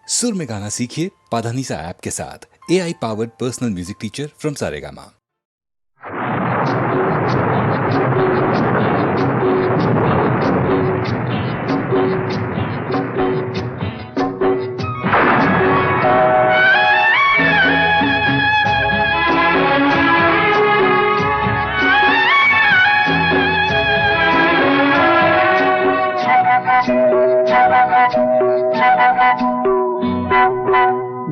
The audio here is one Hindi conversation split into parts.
सुर में गाना सीखिए पाधानीसा ऐप के साथ। AI powered personal music teacher from Saregama.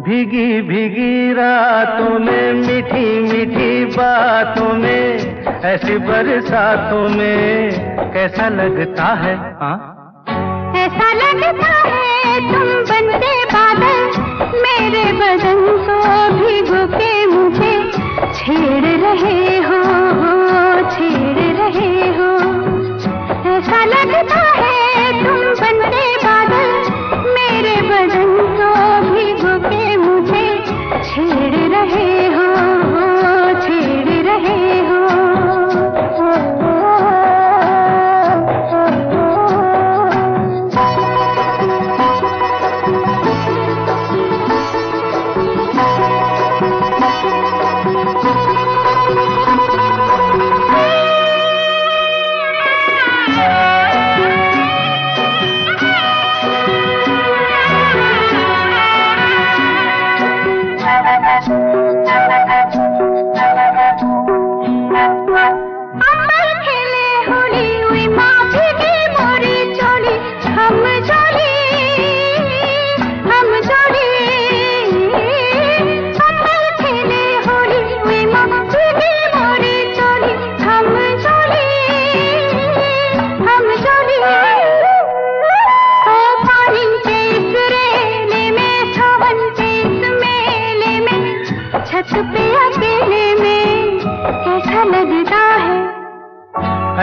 भीगी भीगी रातों में मीठी मीठी बातों में ऐसी बरसातों में कैसा लगता है? हाँ, ऐसा लगता है तुम बनते बादल मेरे बदन को भिगो के मुझे छेड़ रहे हो, छेड़ रहे हो। ऐसा लगता है तुम बनते बादल मेरे बदन को भिगो के मुझे छेड़ रहे हो, छेड़ रहे हो।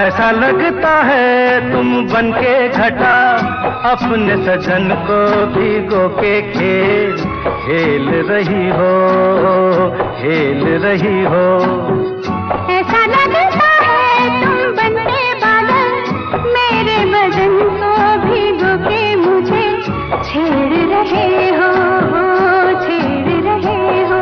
ऐसा लगता है तुम बनके घटा अपने सजन को भिगो के खेल खेल रही हो, खेल रही हो। ऐसा लगता है तुम बनके बादल मेरे बदन को भिगो के मुझे छेड़ रहे हो, छेड़ रहे हो।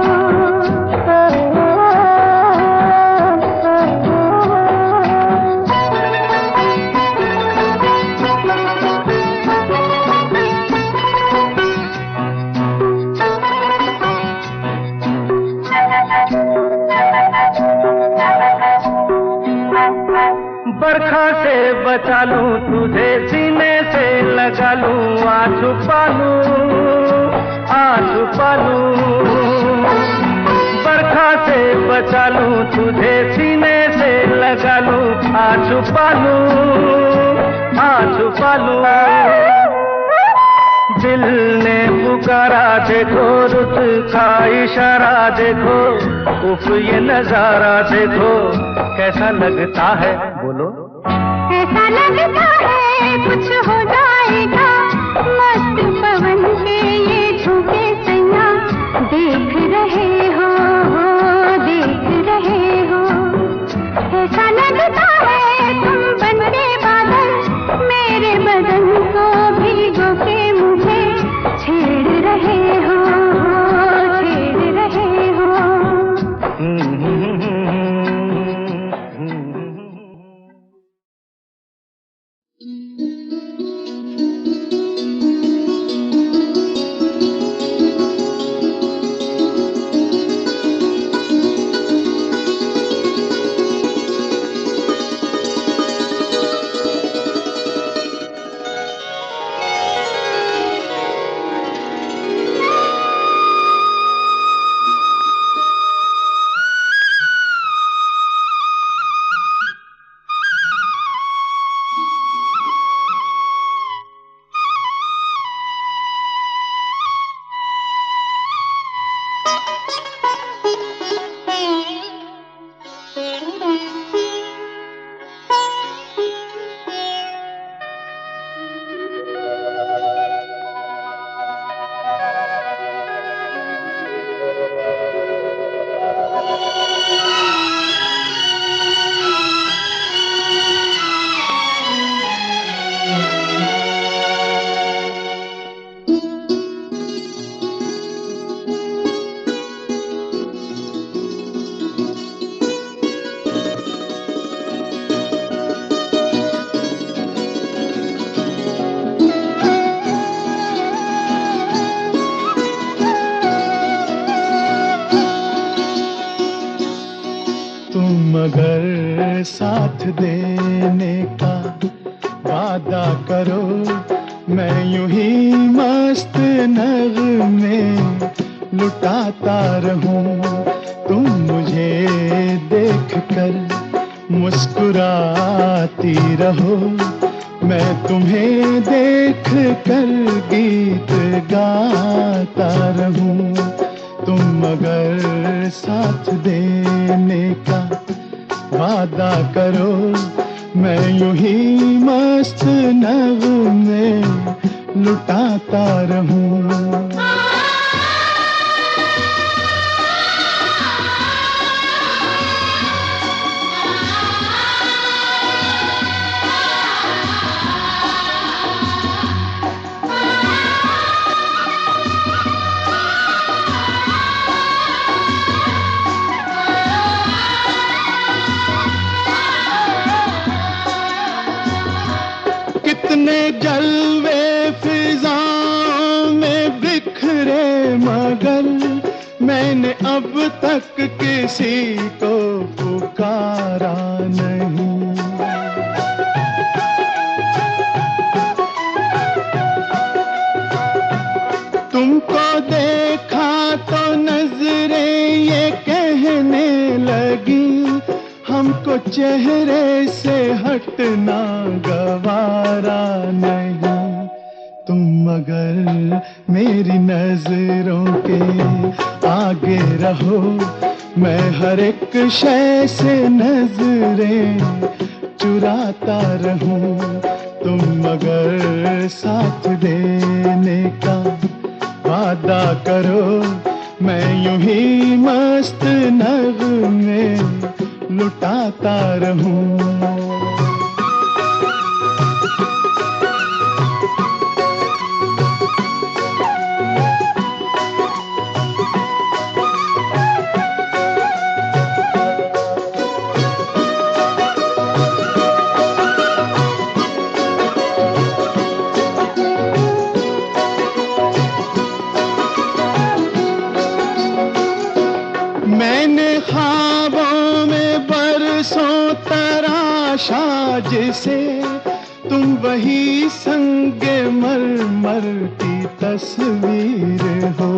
बरखा से बचा लूं तुझे सीने से लगा लूं आ छुपा लूं। बरखा से बचा लूं तुझे सीने से लगा लूं आ छुपा लूं। दिल ने पुकारा देखो, रुत का इशारा देखो, उफ ये नजारा देखो कैसा लगता है? बोलो। ऐसा लगता है कुछ हो जाएगा मस्त पवन के ये झोंके सैया देख रहे हो, देख रहे हो। ऐसा लगता है तुम बनके बादल मेरे बदन को भिगो के मुझे छेड़ रहे हो, छेड़ रहे हो। साथ देने का वादा करो, मैं यूं ही मस्त नगमे लुटाता रहूं। तुम मुझे देख कर मुस्कुराती रहो, मैं तुम्हें देख कर गीत गाता रहूं। तुम अगर साथ देने का वादा करो, मैं यूं ही मस्त नगमे लुटाता रहूं। कितने जलवे फिजाओं में बिखरे, मगर मैंने अब तक किसी को पुकारा नहीं। तुमको देखा तो नजरें ये कहने लगी, हमको चेहरे से हटना गवारा नहीं। तुम मगर मेरी नजरों के आगे रहो, मैं हर एक शय से नजरें चुराता रहूं। तुम मगर साथ देने का वादा करो, मैं यूं ही मस्त नगमे लुटाता रहूं। मैंने ख्वाबों में बरसों तराशा जिसे, तुम वही संगे मरमर की तस्वीर हो।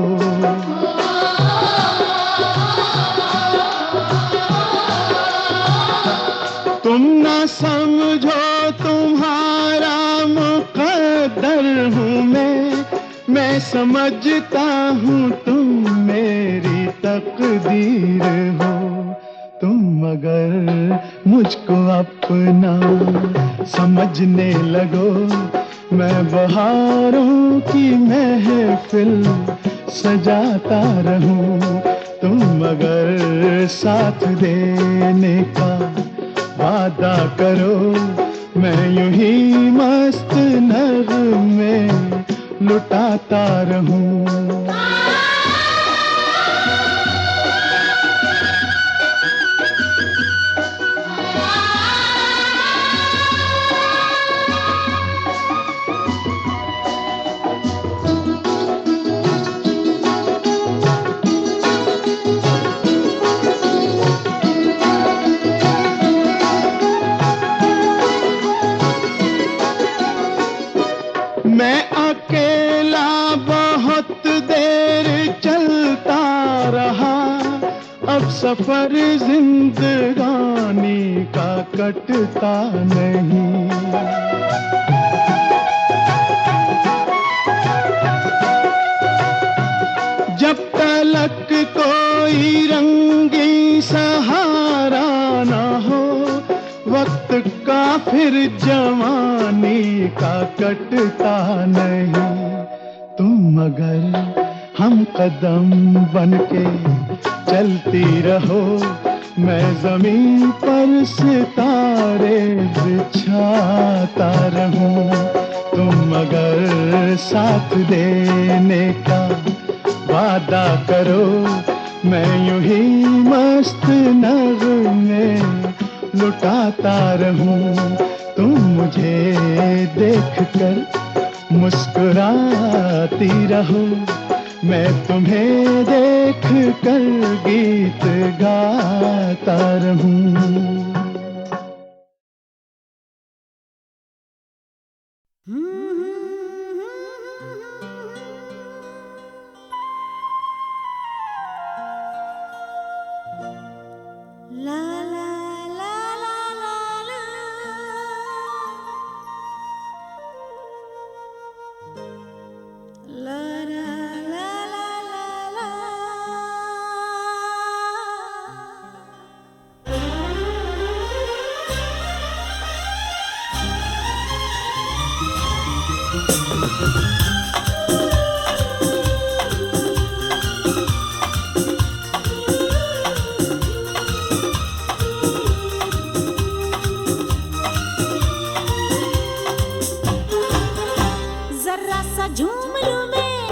तुम ना समझो तुम्हारा मुकद्दर हूँ मैं समझता हूँ तुम मेरी तकदीर हो। तुम मगर मुझको अपना समझने लगो, मैं बहारों की महफिल सजाता रहूं। तुम मगर साथ देने का वादा करो, मैं यूं ही मस्त नगमे लुटाता रहूं। मैं अकेला बहुत देर चलता रहा, अब सफर जिंदगानी का कटता नहीं। जब तलक कोई रंगी सहारा ना हो, वक्त का फिर जवानी का कटता नहीं। तुम मगर हम कदम बनके चलती रहो, मैं जमीन पर सितारे बिछाता रहूं। तुम मगर साथ देने का वादा करो, मैं यूं ही मस्त नगमे लुटाता रहूं। तुम मुझे देख कर मुस्कुराती रहो, मैं तुम्हें देख कर गीत गाता रहूं।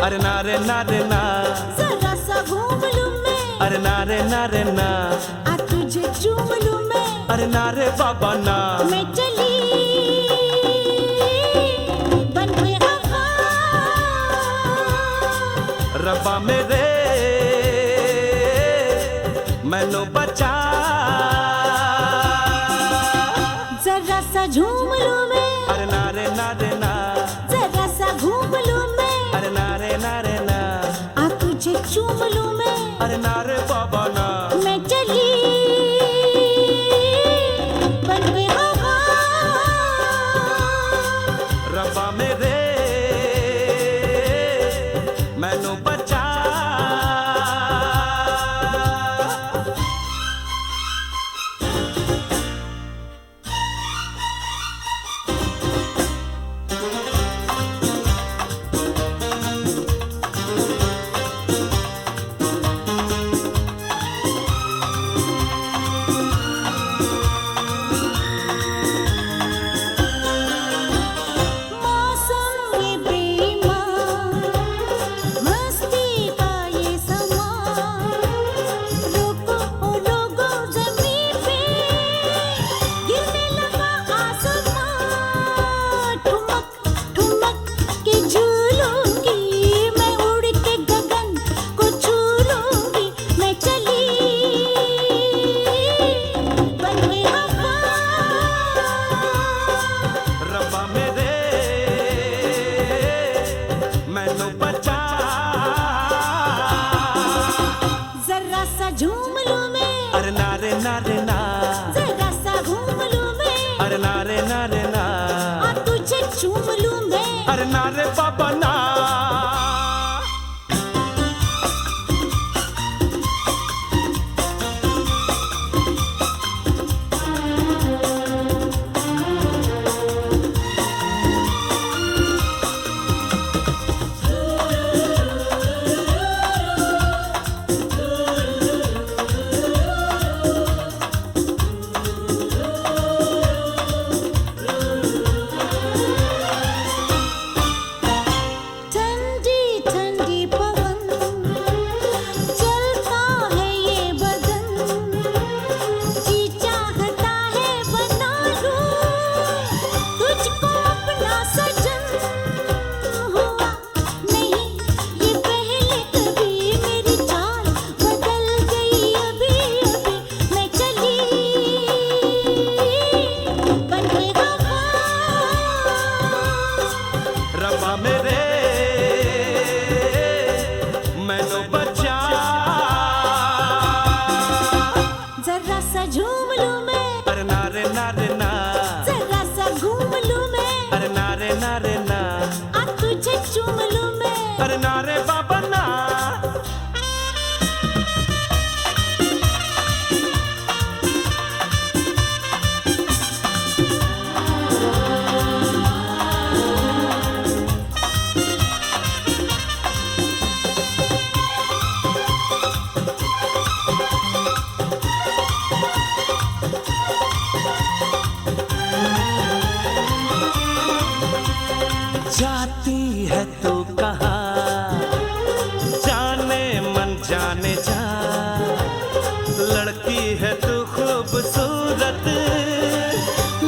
अरे नारे नारे ना, जरा सा घूम लूं मैं, अरे नारे नारे ना, आ तुझे चूम लूं मैं, अरे नारे बाबा ना, मैं चली बन के खफा, रब्बा मेरे मैनू बचा, जरा सा झूम लूं मैं, अरे नारे नारे ना, जरा सा घूम लूं मैं, अरे नारे नारे ना, आ तुझे चूम लूं मैं, अरे नारे बाबा ना, मैं चली बन के खफा, रब्बा मेरे मैनू बचा। मौसम ये बेईमान, मस्ती का ये समा, रोको ओ लोगो ज़मीं पे, गिरने लगा आसमां, ठुमक ठुमक के झूलूंगी, मैं उड़ के गगन को छू लूंगी, मैं चली बन के खफा, रब्बा मेरे मैनू बचा, जरा सा झूम लूं मैं, अरे नारे नारे ना, जरा सा घूम लूं मैं, अरे नारे नारे ना, आ तुझे चूम लूं मैं, अरे नारे बाबा ना, ठंडी ठंडी पवन, चलता है ये बदन, जी चाहता है बना लूं तुझको अपना सजन, हुआ नहीं ये पहले कभी, मेरी चाल बदल गई अभी अभी, मैं चली बन के खफा, रब्बा मेरे मैनू बचा, जरा सा झूम लूं मैं, अरे नारे नारे ना, जरा सा घूम लूं मैं, अरे नारे नारे ना, आ तुझे चूम लूं मैं, अरे नारे बाबा ना, जाती है तू कहाँ, जाने मन जाने जा, लड़की है तू खूबसूरत,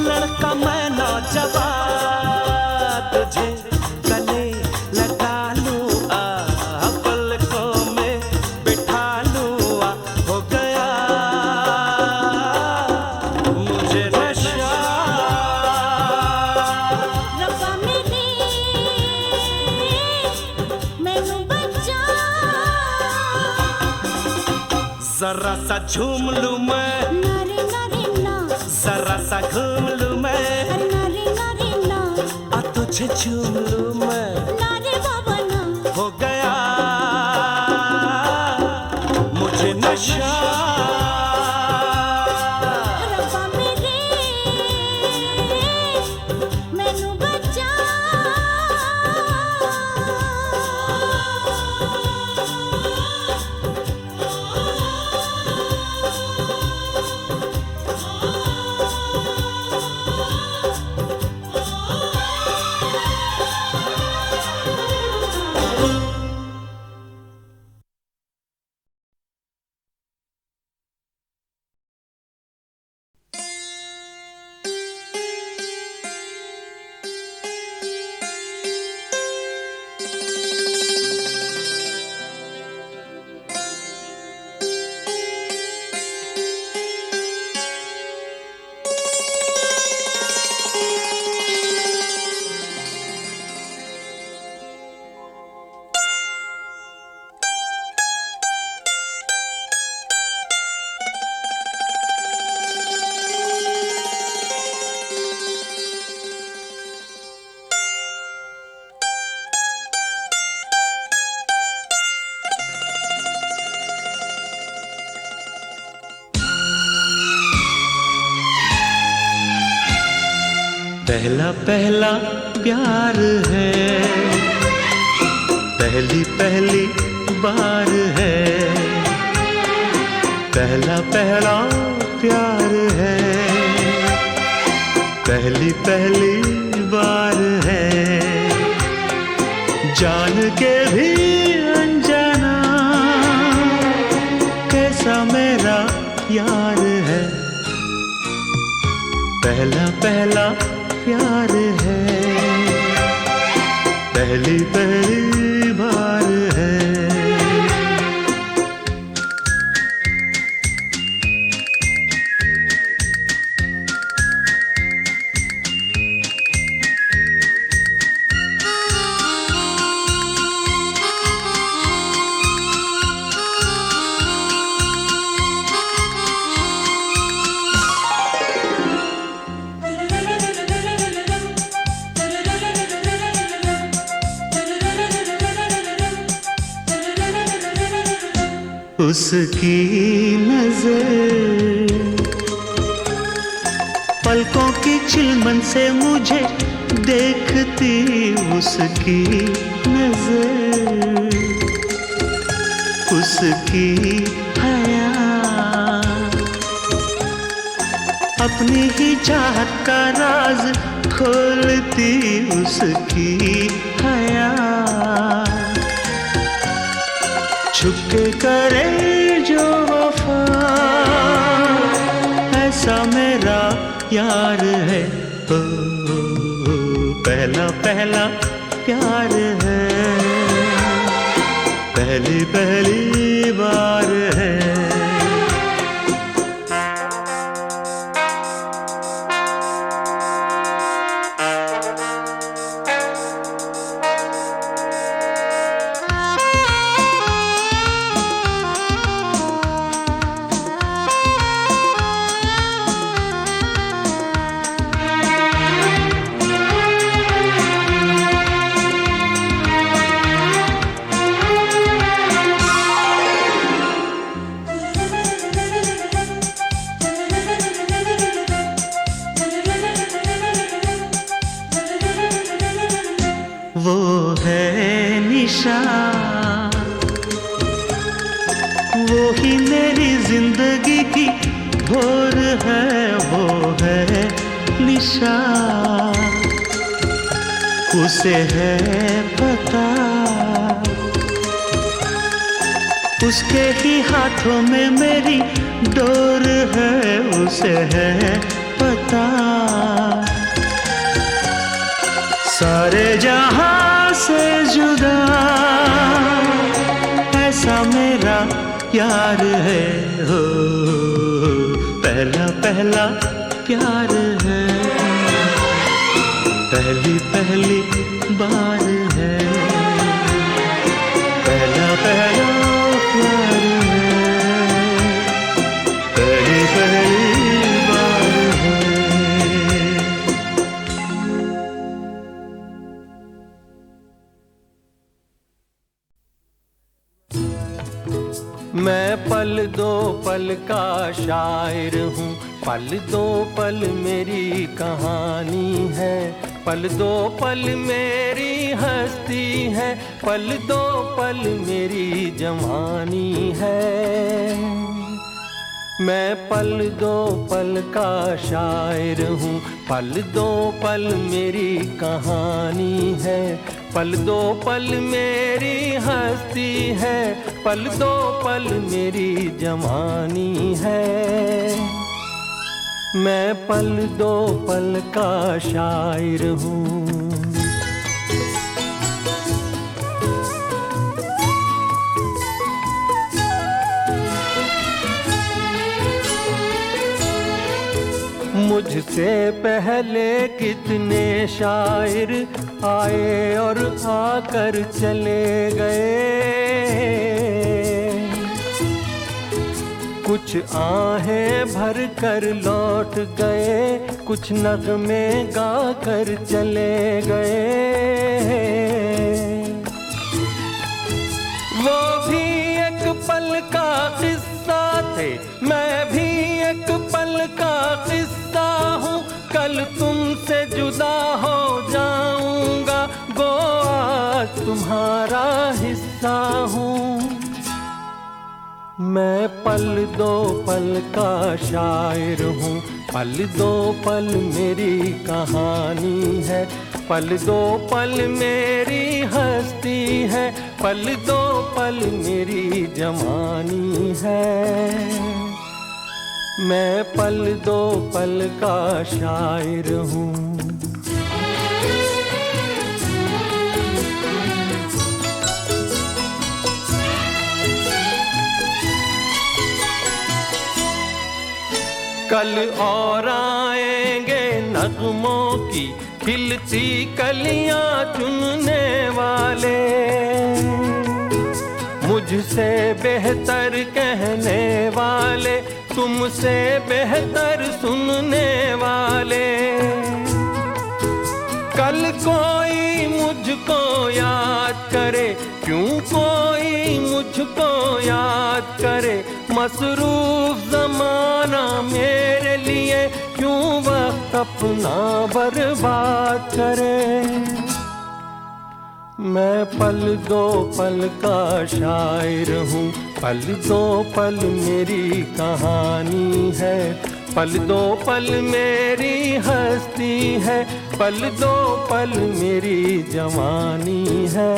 लड़का मैं नौजवान, तुझे गले लगा लूं आ, पलकों में बिठा लूं आ, हो गया मुझे नशा, रब्बा मेरे मैनू बचा, जरा सा झूम लूं मैं, नारे नारे ना, जरा सा घूम लूं मैं, अरे नारे नारे ना, आ तुझे झूम लूं मैं, नारे बाबा ना, हो गया मुझे नशा, रब्बा मेरे मैनू बचा, पहला पहला प्यार है, पहली पहली बार है, पहला पहला प्यार है, पहली पहली बार है, जान के भी अनजाना कैसा मेरा यार है, पहला पहला प्यार है, पहली पहली बार है। उसकी नजर पलकों की चिलमन से मुझे देखती, उसकी नजर उसकी हया अपनी ही चाहत का राज खोलती, उसकी हया छुपके करे जो वफा ऐसा मेरा यार है, ओ, पहला पहला प्यार है, पहली पहली बार है। वो है निशा, वो ही मेरी जिंदगी की भोर है, वो है निशा, उसे है पता, उसके ही हाथों में मेरी डोर है, उसे है पता, सारे जहां से जुदा ऐसा मेरा यार है, हो पहला पहला प्यार है, पहली पहली बार है, पहला पहला प्यार है, पहली पहली बार है। मैं पल दो पल का शायर हूँ, पल दो पल मेरी कहानी है, पल दो पल मेरी हस्ती है, पल दो पल मेरी जवानी है। मैं पल दो पल का शायर हूँ, पल दो पल मेरी कहानी है, पल दो पल मेरी हस्ती है, पल दो पल मेरी जवानी है। मैं पल दो पल का शायर हूँ। मुझसे पहले कितने शायर आए और आकर चले गए, कुछ आहें भर कर लौट गए, कुछ नगमे गा कर चले गए। वो भी एक पल का किस्सा थे, मैं भी एक पल का किस्सा हूँ। कल तुमसे जुदा हो जाऊंगा, गो आज तुम्हारा हिस्सा हूँ। मैं पल दो पल का शायर हूँ, पल दो पल मेरी कहानी है, पल दो पल मेरी हस्ती है, पल दो पल मेरी जवानी है। मैं पल दो पल का शायर हूँ। कल और आएंगे नगमों की खिलती कलियां चुनने वाले, मुझसे बेहतर कहने वाले, तुमसे बेहतर सुनने वाले। कल कोई मुझको याद करे, क्यों कोई मुझको याद करे, मसरूफ ज़माना मेरे लिए क्यों वक्त अपना बर्बाद करे। मैं पल दो पल का शायर हूँ, पल दो पल मेरी कहानी है, पल दो पल मेरी हस्ती है, पल दो पल मेरी जवानी है।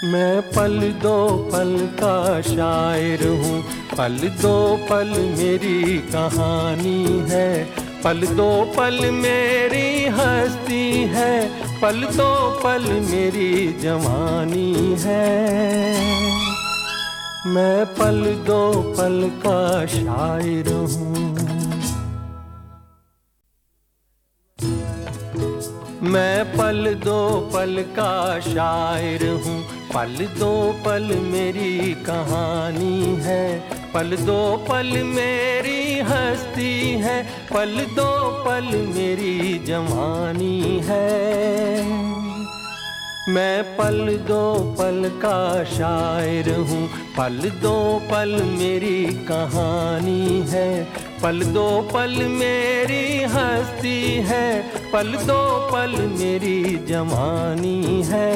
मैं पल दो पल का शायर हूँ, पल दो पल मेरी कहानी है, पल दो पल मेरी हस्ती है, पल दो पल मेरी जवानी है। मैं पल दो पल का शायर हूँ। मैं पल दो पल का शायर हूँ, पल दो पल मेरी कहानी है, पल दो पल मेरी हस्ती है, पल दो पल मेरी जवानी है। मैं पल दो पल का शायर हूँ, पल दो पल मेरी कहानी है, पल दो पल मेरी हस्ती है, पल दो पल मेरी जवानी है।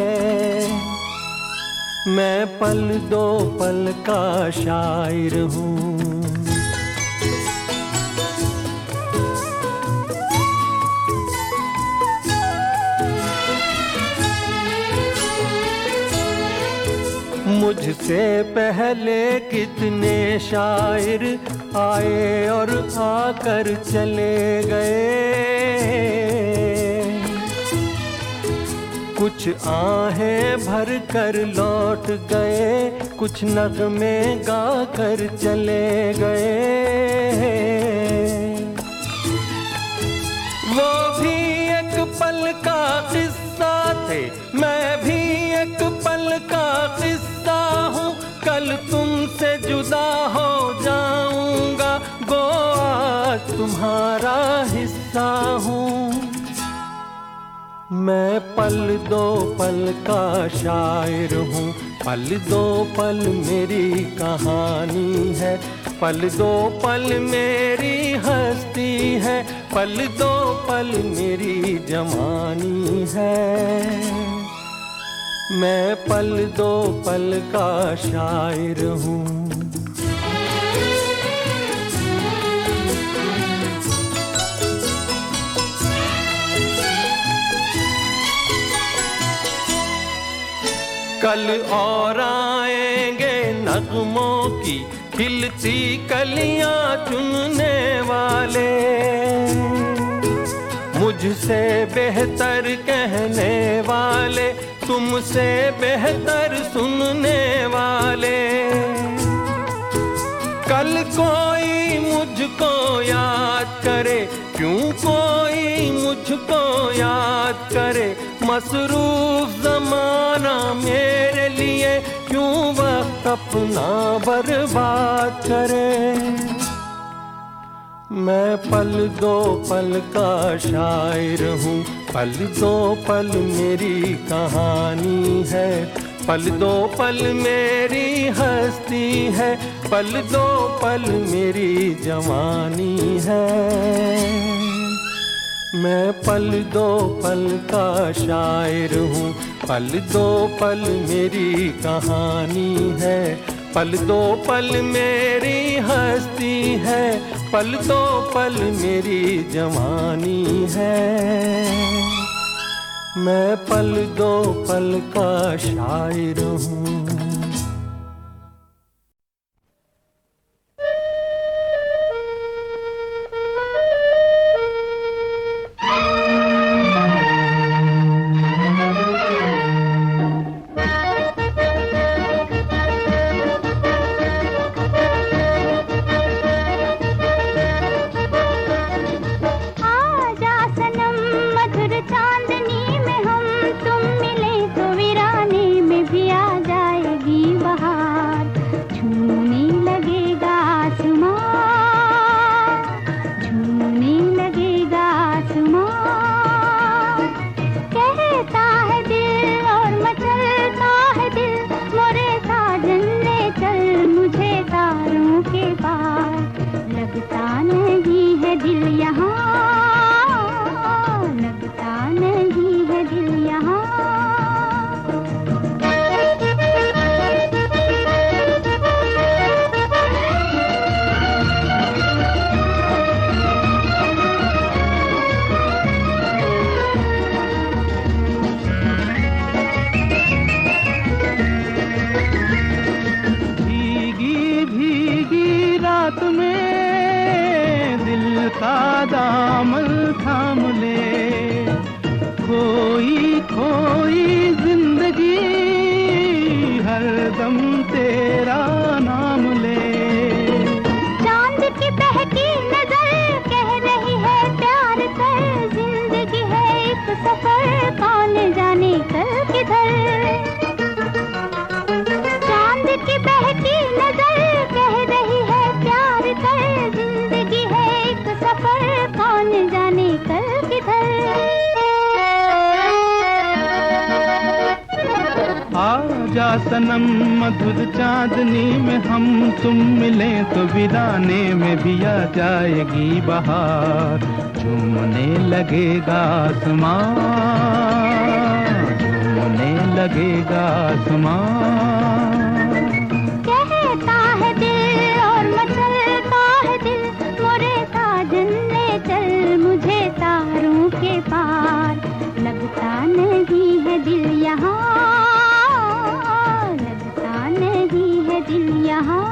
मैं पल दो पल का शायर हूँ। मुझसे पहले कितने शायर आए और आकर चले गए, कुछ आहें भर कर लौट गए, कुछ नगमे गा कर चले गए। वो भी एक पल का किस्सा थे, मैं भी एक पल का किस्सा हूँ, कल तुमसे जुदा हो जाऊंगा, गो आज तुम्हारा हिस्सा हूँ। मैं पल दो पल का शायर हूँ, पल दो पल मेरी कहानी है, पल दो पल मेरी हस्ती है, पल दो पल मेरी जवानी है। मैं पल दो पल का शायर हूँ। कल और आएंगे नगमों की खिलती कलियां चुनने वाले, मुझसे बेहतर कहने वाले, तुमसे बेहतर सुनने वाले। कल कोई मुझको याद करे, क्यों कोई मुझको याद करे, मसरूफ ज़माना मेरे लिए क्यों वक्त अपना बर्बाद करे। मैं पल दो पल का शायर हूँ, पल दो पल मेरी कहानी है, पल दो पल मेरी हस्ती है, पल दो पल मेरी जवानी है। मैं पल दो पल का शायर हूँ, पल दो पल मेरी कहानी है। पल दो पल मेरी हस्ती है, पल दो पल मेरी जवानी है। मैं पल दो पल का शायर हूँ। सनम मधुर चांदनी में हम तुम मिले तो वीराने में भी आ जाएगी बहार। झूमने लगेगा आसमां, झूमने लगेगा आसमां। कहता है दिल और मचलता है दिल, मोरे साजन ले चल मुझे तारों के पार। लगता नहीं है दिल यहाँ, दिल यहाँ।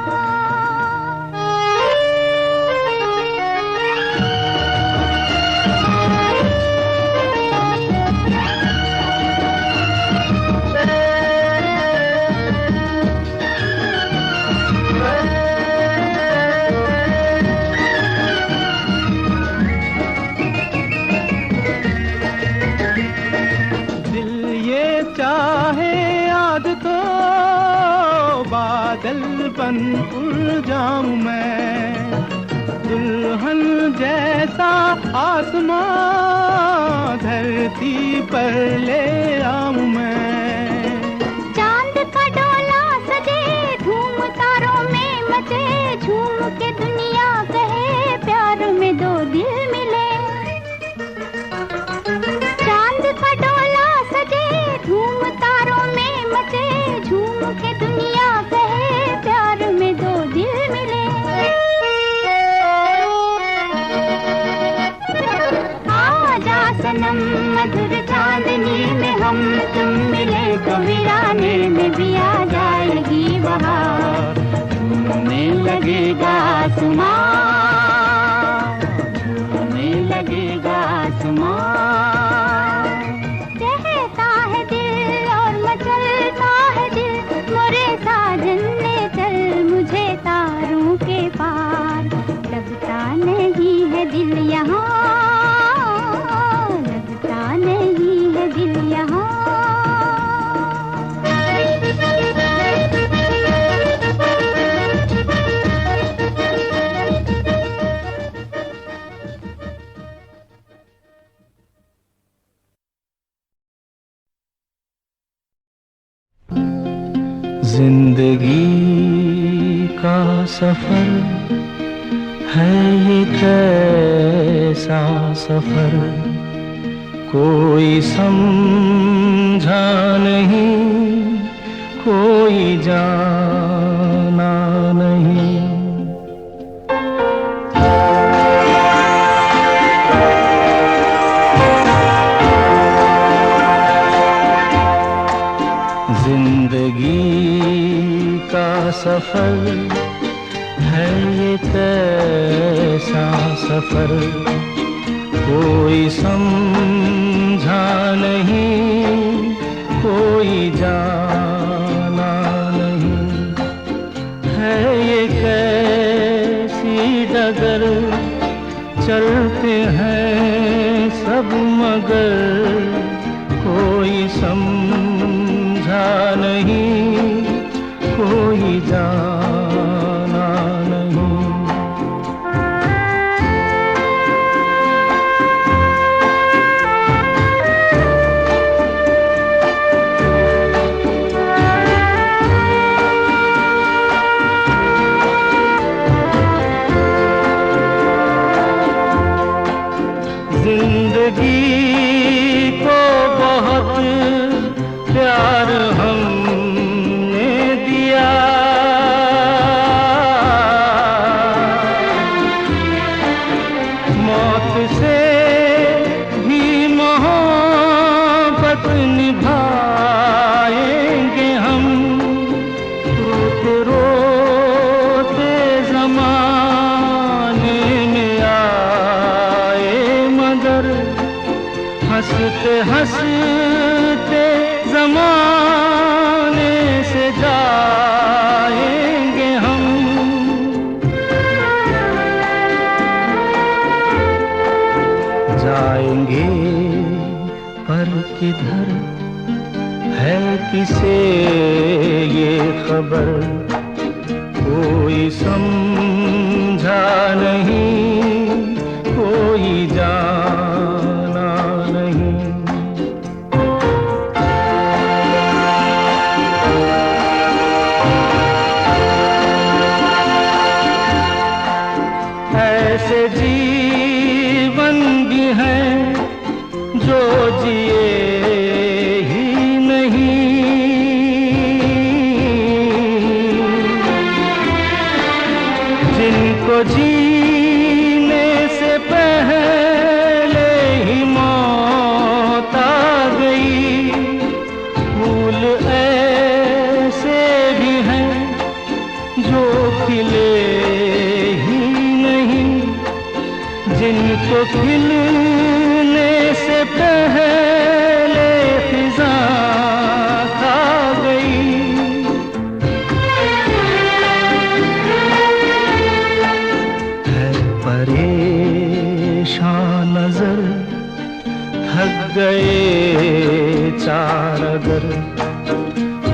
दिल ये चाहे आज तो बादल बन उड़ जाऊं मैं, दुल्हन जैसा आसमां धरती पर ले आऊं मैं। चांद का डोला सजे धूम तारों में मचे, झूम के दुनिया कहे प्यार में दो दिल मिले। चांद का डोला सजे धूम तारों में मचे, झूम के दुनिया कहे प्यार में दो दिल मिले। आजा सनम मधुर चांदनी में हम तुम मिले तो वीराने में भी आ जाएगी बहार। झूमने लगेगा आसमां, झूमने लगेगा आसमां। कहता है दिल और मचलता है दिल, मोरे साजन ले चल मुझे तारों के पार। लगता नहीं है दिल यहाँ, लगता नहीं है दिल यहाँ। जिंदगी का सफर है ये कैसा सफर, कोई समझा नहीं, कोई जाना नहीं। जिंदगी का सफर है ये कैसा सफर, कोई समझा नहीं, कोई जाना नहीं। है ये कैसी डगर, चलते हैं सब मगर, कोई समझा नहीं, कोई जाना नहीं। जिंदगी को बहुत प्यार हमने दिया, मौत से भी मोहब्बत निभाएंगे हम। रोते रोते ज़माने में आए मगर, हंसते हंसते ज़माने से जाएंगे हम। जाएंगे पर किधर है किसे ये खबर, कोई समझा नहीं, कोई जाना नहीं। ऐसे जीवन भी हैं जो जिए ही नहीं, जिनको जीने से पहले ही मौत आ गई। फूल ऐसे भी हैं जो खिले ही नहीं, जिनको खिलने से पहले फिजा खा गई। है परेशान नजर, थक गए चार अगर,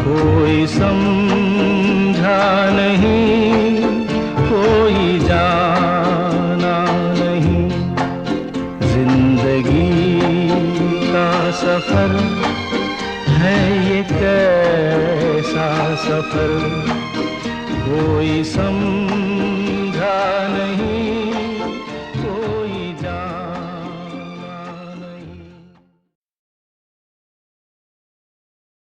कोई समझा नहीं, कोई जाना नहीं। जिंदगी का सफर है ये कैसा सफर, कोई समझा